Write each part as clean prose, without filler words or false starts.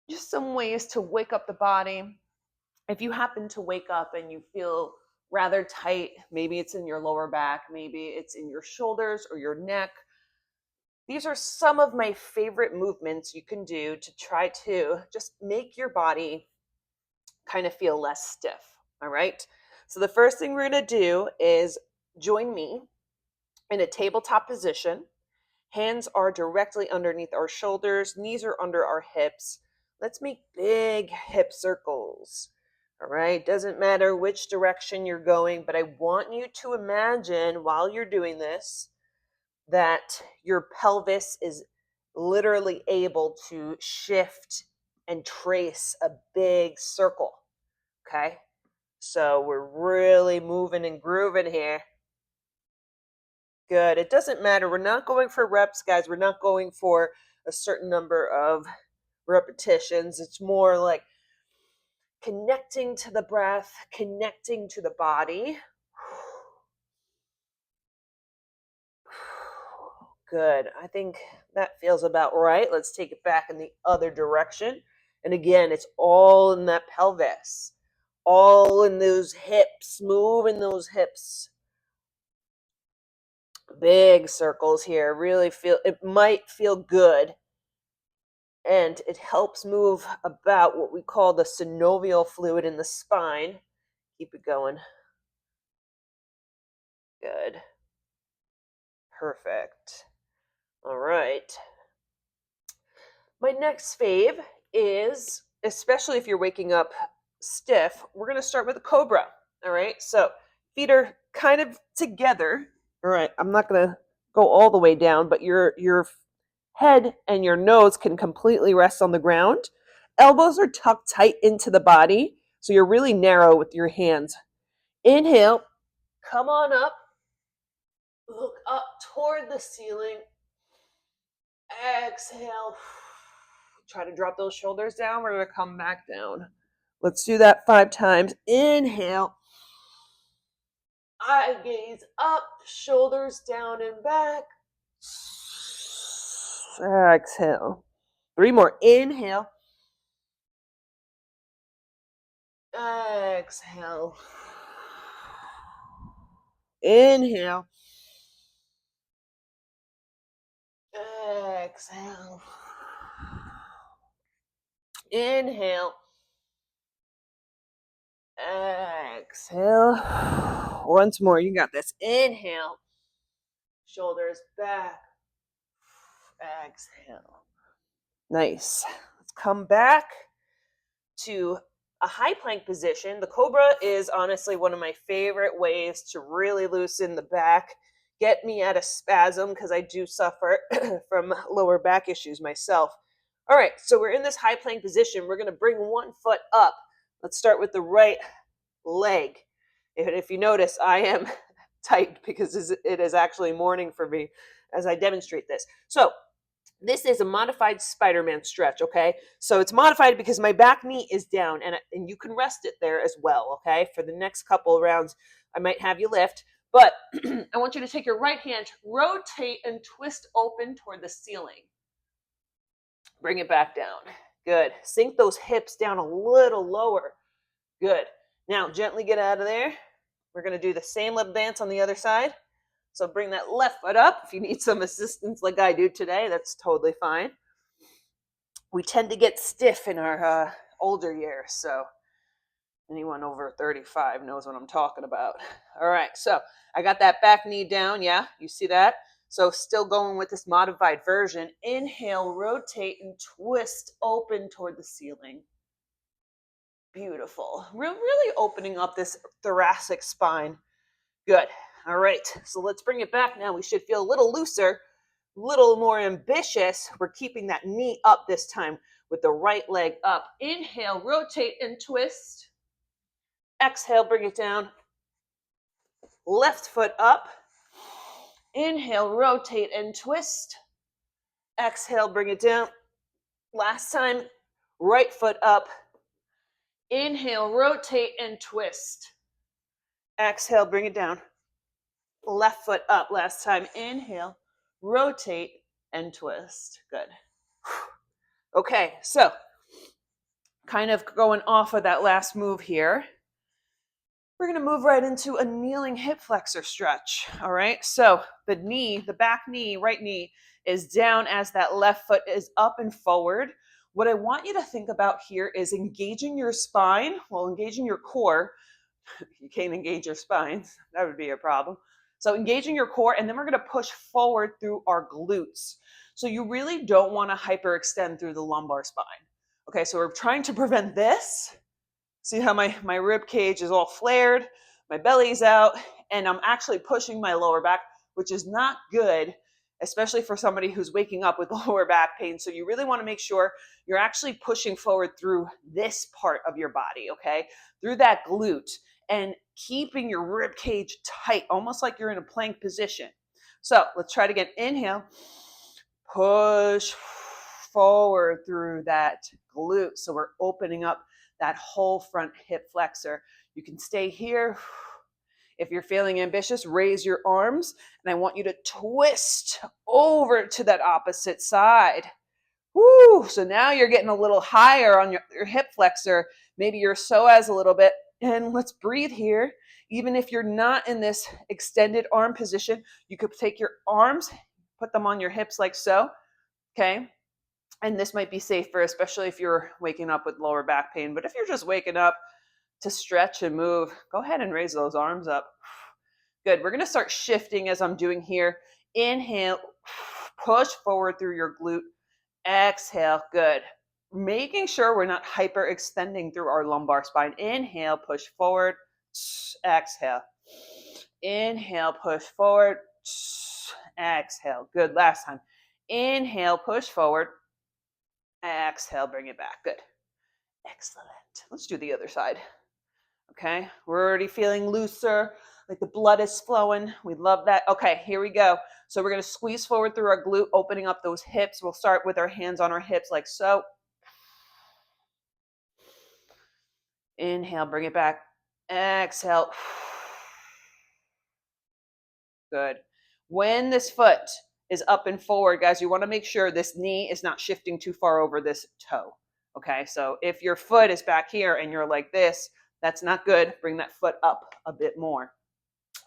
just some ways to wake up the body. If you happen to wake up and you feel rather tight, maybe it's in your lower back, maybe it's in your shoulders or your neck, these are some of my favorite movements you can do to try to just make your body kind of feel less stiff. All right. So, the first thing we're going to do is join me in a tabletop position. Hands are directly underneath our shoulders, knees are under our hips. Let's make big hip circles. All right, doesn't matter which direction you're going, but I want you to imagine while you're doing this that your pelvis is literally able to shift and trace a big circle. Okay, so we're really moving and grooving here. Good. It doesn't matter. We're not going for reps, guys. We're not going for a certain number of repetitions. It's more like connecting to the breath, connecting to the body. Good. I think that feels about right. Let's take it back in the other direction. And again, it's all in that pelvis, all in those hips, moving those hips. Big circles here. Really feel, it might feel good. And it helps move about what we call the synovial fluid in the spine. Keep it going. Good. Perfect. All right. My next fave is, especially if you're waking up stiff, we're going to start with a cobra. All right. So feet are kind of together. All right. I'm not going to go all the way down, but your head and your nose can completely rest on the ground. Elbows are tucked tight into the body, so you're really narrow with your hands. Inhale, come on up, look up toward the ceiling. Exhale, try to drop those shoulders down. We're going to come back down. Let's do that 5 times. Inhale, eye gaze up, shoulders down and back. Exhale. 3 more. Inhale. Exhale. Inhale. Exhale. Inhale. Exhale. Once more. You got this. Inhale. Shoulders back. Exhale. Nice. Let's come back to a high plank position. The cobra is honestly one of my favorite ways to really loosen the back, get me out of spasm because I do suffer from lower back issues myself. All right, so we're in this high plank position. We're going to bring one foot up. Let's start with the right leg. If you notice, I am tight because it is actually morning for me as I demonstrate this. So this is a modified Spider-Man stretch, okay? So it's modified because my back knee is down, and you can rest it there as well, okay? For the next couple of rounds, I might have you lift, but I want you to take your right hand, rotate and twist open toward the ceiling. Bring it back down. Good. Sink those hips down a little lower. Good. Now, gently get out of there. We're going to do the same little dance on the other side. So bring that left foot up. If you need some assistance like I do today, that's totally fine. We tend to get stiff in our older years, so anyone over 35 knows what I'm talking about. All right, so I got that back knee down. Yeah, you see that? So still going with this modified version. Inhale, rotate and twist open toward the ceiling. Beautiful. We're really opening up this thoracic spine. Good. All right, so let's bring it back now. We should feel a little looser, a little more ambitious. We're keeping that knee up this time with the right leg up. Inhale, rotate and twist. Exhale, bring it down. Left foot up. Inhale, rotate and twist. Exhale, bring it down. Last time, right foot up. Inhale, rotate and twist. Exhale, bring it down. Left foot up last time. Inhale, rotate and twist. Good. Okay, so kind of going off of that last move here, we're going to move right into a kneeling hip flexor stretch. All right. So the knee, the back knee, right knee is down as that left foot is up and forward. What I want you to think about here is engaging your spine, well, engaging your core. You can't engage your spine. That would be a problem. So engaging your core, and then we're going to push forward through our glutes. So you really don't want to hyperextend through the lumbar spine. Okay, so we're trying to prevent this. See how my rib cage is all flared, my belly's out, and I'm actually pushing my lower back, which is not good, especially for somebody who's waking up with lower back pain. So you really want to make sure you're actually pushing forward through this part of your body, okay? Through that glute, and keeping your rib cage tight, almost like you're in a plank position. So let's try it again. Inhale, push forward through that glute. So we're opening up that whole front hip flexor. You can stay here. If you're feeling ambitious, raise your arms, and I want you to twist over to that opposite side. Woo! So now you're getting a little higher on your hip flexor, maybe your psoas a little bit, and let's breathe here. Even if you're not in this extended arm position, you could take your arms, put them on your hips like so, okay? And this might be safer, especially if you're waking up with lower back pain. But if you're just waking up to stretch and move, go ahead and raise those arms up. Good. We're going to start shifting as I'm doing here. Inhale, push forward through your glute. Exhale. Good. Making sure we're not hyperextending through our lumbar spine. Inhale, push forward. Exhale. Inhale, push forward. Exhale. Good. Last time. Inhale, push forward. Exhale, bring it back. Good. Excellent. Let's do the other side. Okay, we're already feeling looser, like the blood is flowing. We love that. Okay, here we go. So we're going to squeeze forward through our glute, opening up those hips. We'll start with our hands on our hips like so. Inhale, bring it back. Exhale. Good. When this foot is up and forward, guys, you want to make sure this knee is not shifting too far over this toe. Okay, so if your foot is back here and you're like this, that's not good. Bring that foot up a bit more.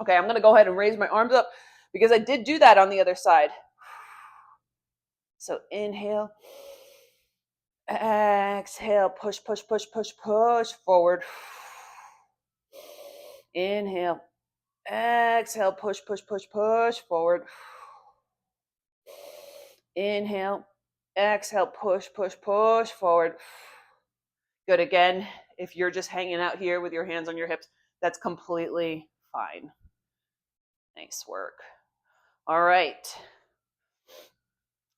Okay, I'm going to go ahead and raise my arms up because I did do that on the other side. So inhale. Exhale. Push, push, push, push, push forward. Inhale. Exhale. Push, push, push, push forward. Inhale. Exhale. Push, push, push forward. Good. Again, if you're just hanging out here with your hands on your hips, that's completely fine. Nice work. All right.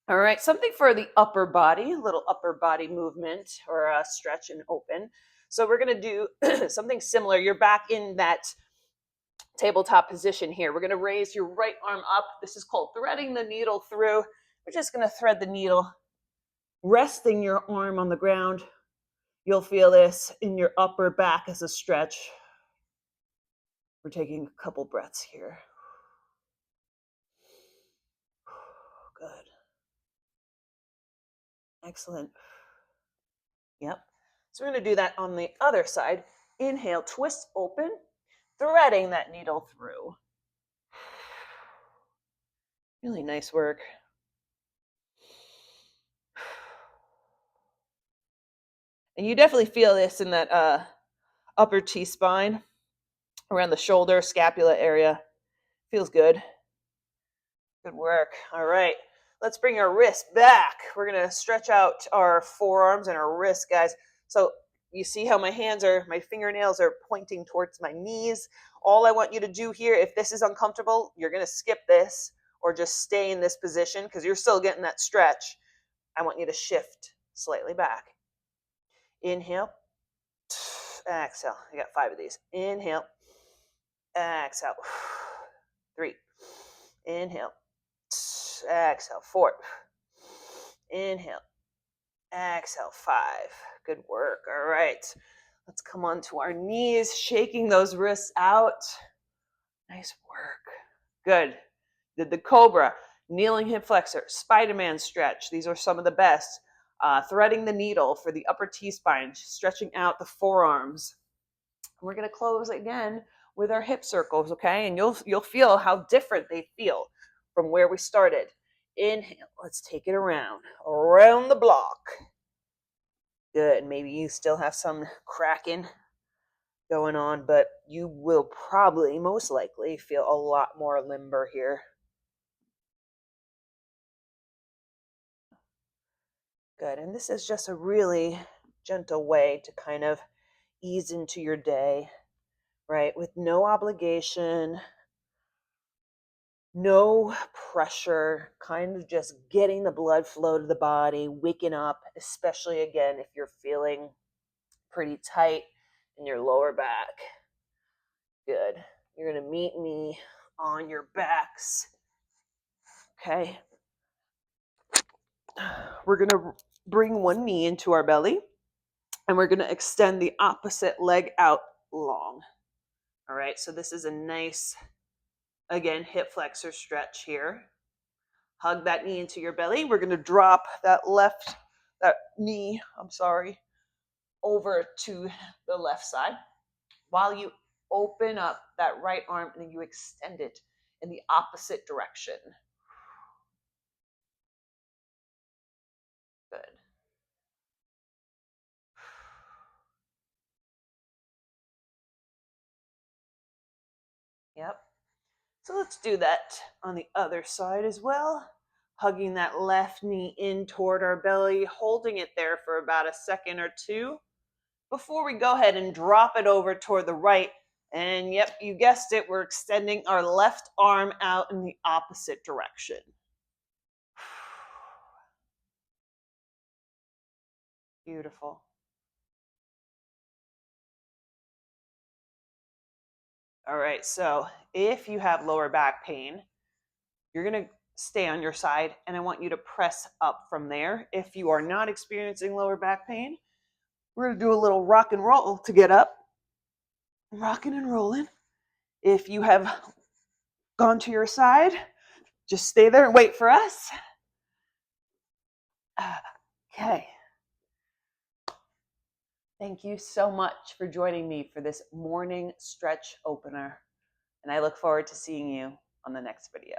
All right, something for the upper body, a little upper body movement or a stretch and open. So we're going to do something similar. You're back in that tabletop position here. We're going to raise your right arm up. This is called threading the needle through. We're just going to thread the needle, resting your arm on the ground. You'll feel this in your upper back as a stretch. We're taking a couple breaths here. Good. Excellent. Yep. So we're going to do that on the other side. Inhale, twist open, threading that needle through. Really nice work. And you definitely feel this in that upper T-spine, around the shoulder, scapula area. Feels good. Good work. All right. Let's bring our wrist back. We're going to stretch out our forearms and our wrists, guys. So you see how my fingernails are pointing towards my knees. All I want you to do here, if this is uncomfortable, you're going to skip this or just stay in this position because you're still getting that stretch. I want you to shift slightly back. Inhale. Exhale. I got 5 of these. Inhale. Exhale. 3. Inhale. Exhale. 4. Inhale. Exhale. 5. Good work. All right. Let's come onto our knees, shaking those wrists out. Nice work. Good. Did the cobra, kneeling hip flexor, Spider-Man stretch. These are some of the best. threading the needle for the upper T-spine, stretching out the forearms. We're going to close again with our hip circles, okay? And you'll feel how different they feel from where we started. Inhale, let's take it around the block. Good. Maybe you still have some cracking going on, but you will probably, most likely, feel a lot more limber here. Good. And this is just a really gentle way to kind of ease into your day, right? With no obligation, no pressure, kind of just getting the blood flow to the body, waking up, especially again if you're feeling pretty tight in your lower back. Good. You're going to meet me on your backs. Okay. We're going to bring one knee into our belly, and we're going to extend the opposite leg out long. All right. So this is a nice, again, hip flexor stretch here. Hug that knee into your belly. We're going to drop that knee, over to the left side while you open up that right arm and then you extend it in the opposite direction. Good. Yep. So let's do that on the other side as well. Hugging that left knee in toward our belly, holding it there for about a second or two before we go ahead and drop it over toward the right. And yep, you guessed it, we're extending our left arm out in the opposite direction. Beautiful. All right, so if you have lower back pain, you're going to stay on your side, and I want you to press up from there. If you are not experiencing lower back pain, we're going to do a little rock and roll to get up. Rocking and rolling. If you have gone to your side, just stay there and wait for us. Okay. Thank you so much for joining me for this morning stretch opener. And I look forward to seeing you on the next video.